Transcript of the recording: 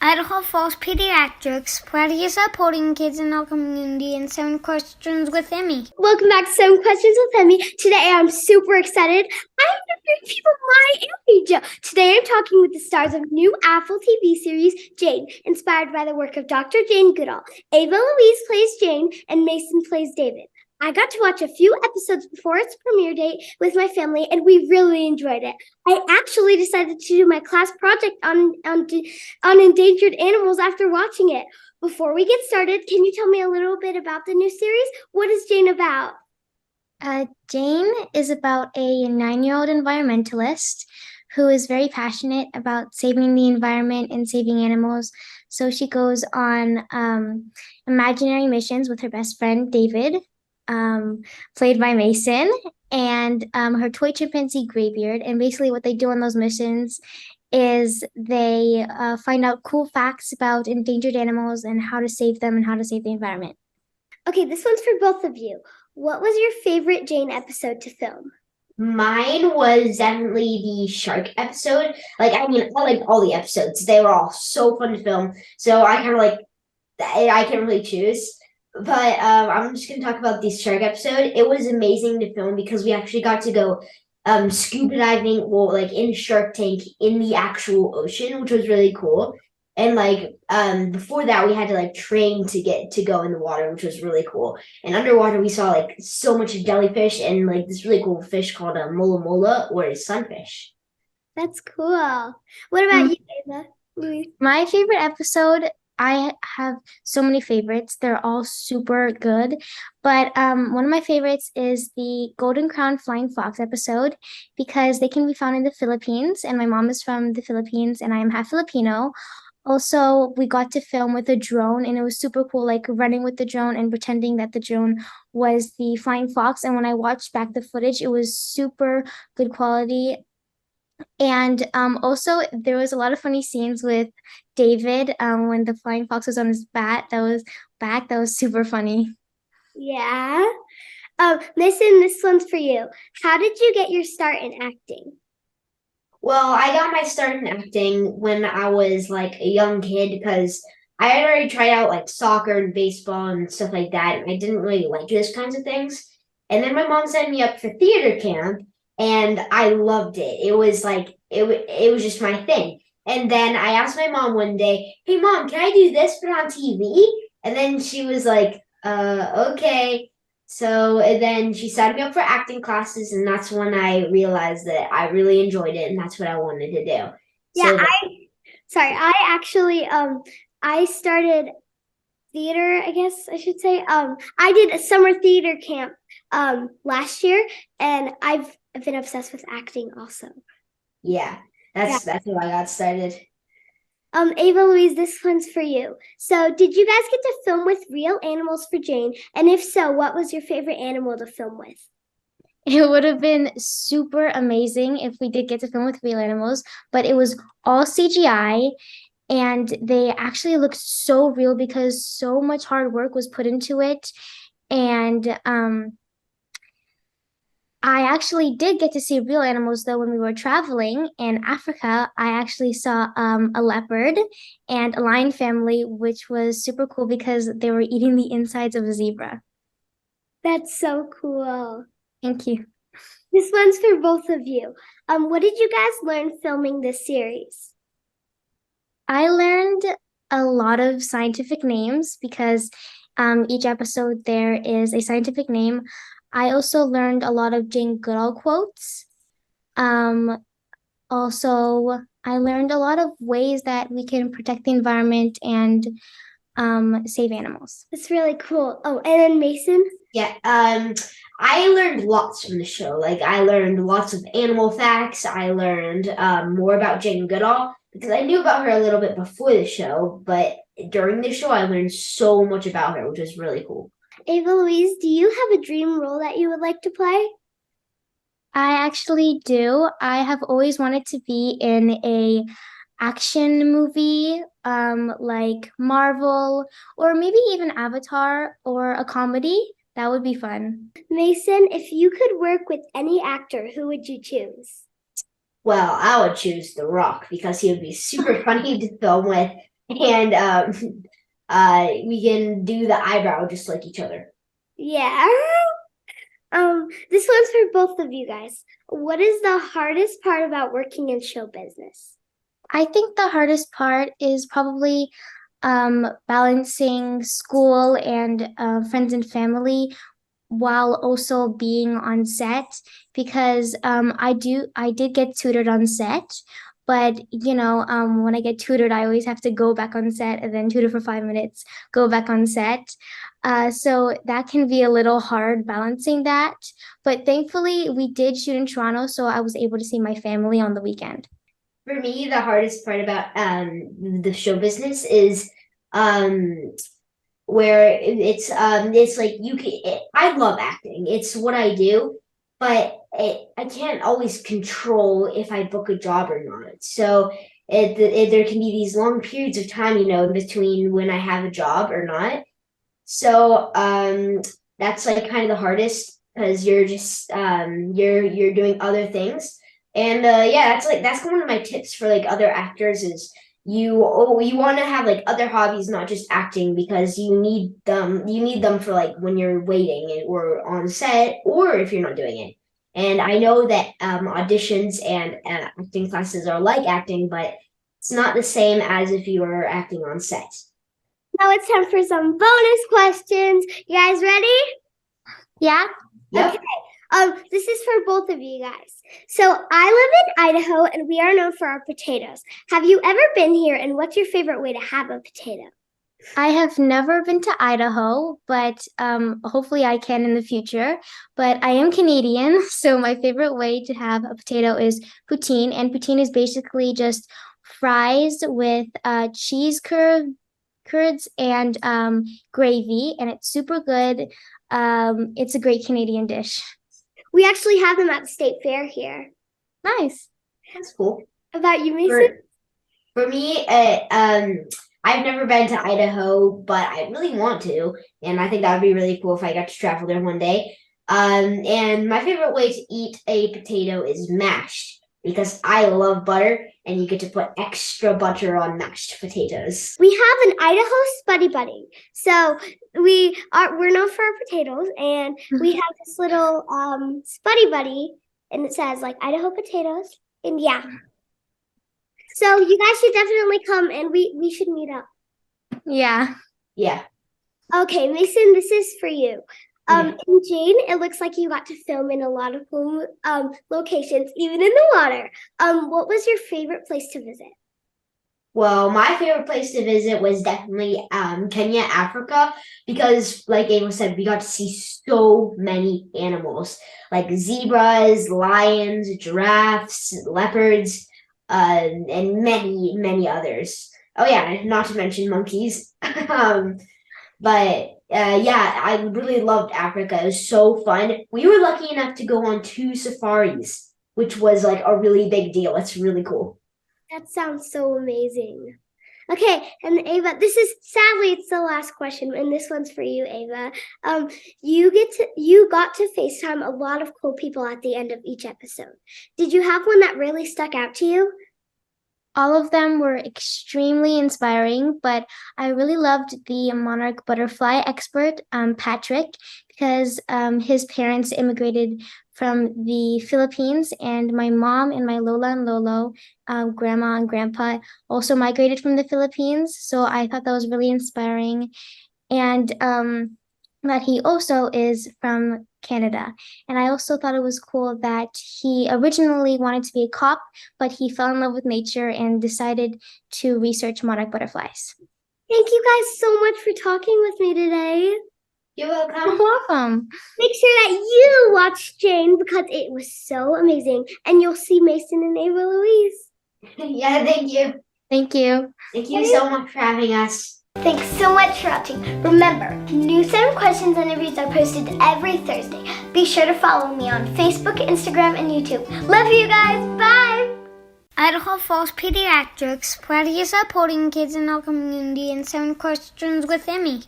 Idaho Falls Pediatrics, proudly supporting kids in our community and 7 questions with Emmy. Welcome back to 7 Questions with Emmy. Today I'm super excited. I'm interviewing people my age. Today I'm talking with the stars of new Apple TV series, Jane, inspired by the work of Dr. Jane Goodall. Ava Louise plays Jane and Mason plays David. I got to watch a few episodes before its premiere date with my family, and we really enjoyed it. I actually decided to do my class project on endangered animals after watching it. Before we get started, can you tell me a little bit about the new series? What is Jane about? Jane is about a 9-year-old environmentalist who is very passionate about saving the environment and saving animals. So she goes on imaginary missions with her best friend, David, played by Mason, and her toy chimpanzee, Graybeard. And basically what they do on those missions is they find out cool facts about endangered animals and how to save them and how to save the environment. Okay, this one's for both of you. What was your favorite Jane episode to film? Mine was definitely the shark episode. I liked all the episodes. They were all so fun to film. So I can't really choose. But I'm just going to talk about the shark episode. It was amazing to film because we actually got to go scuba diving, in Shark Tank in the actual ocean, which was really cool. And before that, we had to train to get to go in the water, which was really cool. And underwater, we saw so much jellyfish and this really cool fish called a mola mola or a sunfish. That's cool. What about you, Ava? Louise? My favorite episode, I have so many favorites. They're all super good. But one of my favorites is the Golden Crown Flying Fox episode because they can be found in the Philippines. And my mom is from the Philippines and I am half Filipino. Also, we got to film with a drone and it was super cool, running with the drone and pretending that the drone was the flying fox. And when I watched back the footage, it was super good quality. And also there was a lot of funny scenes with David when the flying fox was on his back. That was super funny. Yeah. Mason, this one's for you. How did you get your start in acting? Well, I got my start in acting when I was a young kid because I had already tried out soccer and baseball and stuff like that, and I didn't really like those kinds of things. And then my mom sent me up for theater camp, and I loved it. It was it was just my thing. And then I asked my mom one day, "Hey, Mom, can I do this but on TV?" And then she was like, okay. So and then she signed me up for acting classes, and that's when I realized that I really enjoyed it, and that's what I wanted to do. Yeah, I actually I started theater, I guess I should say. I did a summer theater camp last year, and I've been obsessed with acting also. Yeah, that's how I got started. Ava Louise, this one's for you. So did you guys get to film with real animals for Jane? And if so, what was your favorite animal to film with? It would have been super amazing if we did get to film with real animals, but it was all CGI and they actually looked so real because so much hard work was put into it. And I actually did get to see real animals though when we were traveling in Africa. I actually saw a leopard and a lion family, which was super cool because they were eating the insides of a zebra. That's so cool. Thank you. This one's for both of you. What did you guys learn filming this series? I learned a lot of scientific names because each episode there is a scientific name. I also learned a lot of Jane Goodall quotes. Also, I learned a lot of ways that we can protect the environment and save animals. That's really cool. Oh, and then Mason? Yeah, I learned lots from the show. I learned lots of animal facts. I learned more about Jane Goodall because I knew about her a little bit before the show, but during the show, I learned so much about her, which was really cool. Ava Louise, do you have a dream role that you would like to play? I actually do. I have always wanted to be in a action movie, like Marvel, or maybe even Avatar or a comedy. That would be fun. Mason, if you could work with any actor, who would you choose? Well, I would choose The Rock because he would be super funny to film with. and we can do the eyebrow just like each other. Yeah. This one's for both of you guys. What is the hardest part about working in show business? I think the hardest part is probably balancing school and friends and family while also being on set because I did get tutored on set, but when I get tutored, I always have to go back on set and then tutor for 5 minutes, go back on set. So that can be a little hard balancing that. But thankfully, we did shoot in Toronto, so I was able to see my family on the weekend. For me, the hardest part about the show business is where it's like I love acting. It's what I do, but I can't always control if I book a job or not. So there can be these long periods of time, in between when I have a job or not. So that's like kind of the hardest because you're just you're doing other things. And yeah, that's one of my tips for like other actors is you want to have like other hobbies, not just acting, because you need them for like when you're waiting or on set or if you're not doing it. And I know that auditions and acting classes are like acting, but it's not the same as if you were acting on set. Now it's time for some bonus questions. You guys ready? Yeah. Yep. Okay. This is for both of you guys. So I live in Idaho and we are known for our potatoes. Have you ever been here and what's your favorite way to have a potato? I have never been to Idaho, but hopefully I can in the future. But I am Canadian, so my favorite way to have a potato is poutine. And poutine is basically just fries with cheese curds and gravy, and it's super good. It's a great Canadian dish. We actually have them at the state fair here. Nice. That's cool. About you, Mason? For me, I've never been to Idaho, but I really want to, and I think that would be really cool if I got to travel there one day. And my favorite way to eat a potato is mashed because I love butter, and you get to put extra butter on mashed potatoes. We have an Idaho Spuddy Buddy. So we're known for our potatoes, and we have this little Spuddy Buddy, and it says like Idaho potatoes, and yeah. So you guys should definitely come, and we should meet up. Yeah. Yeah. Okay, Mason, this is for you. And Jane, it looks like you got to film in a lot of locations, even in the water. What was your favorite place to visit? Well, my favorite place to visit was definitely Kenya, Africa, because like Ava said, we got to see so many animals, like zebras, lions, giraffes, leopards, and many, many others. Oh yeah, not to mention monkeys. But yeah, I really loved Africa. It was so fun. We were lucky enough to go on 2 safaris, which was like a really big deal. It's really cool. That sounds so amazing. Okay, and Ava, sadly it's the last question, and this one's for you, Ava. You got to FaceTime a lot of cool people at the end of each episode. Did you have one that really stuck out to you? All of them were extremely inspiring, but I really loved the monarch butterfly expert, Patrick, because his parents immigrated from the Philippines, and my mom and my Lola and Lolo, grandma and grandpa, also migrated from the Philippines. So I thought that was really inspiring. And that he also is from Canada. And I also thought it was cool that he originally wanted to be a cop, but he fell in love with nature and decided to research monarch butterflies. Thank you guys so much for talking with me today. You're welcome. You're welcome. Make sure that you watch Jane because it was so amazing. And you'll see Mason and Ava Louise. Yeah, thank you. Thank you. Thank you so much for having us. Thanks so much for watching. Remember, new 7 questions and interviews are posted every Thursday. Be sure to follow me on Facebook, Instagram, and YouTube. Love you guys. Bye! Idaho Falls Pediatrics, proudly supporting kids in our community, and 7 questions with Emmy.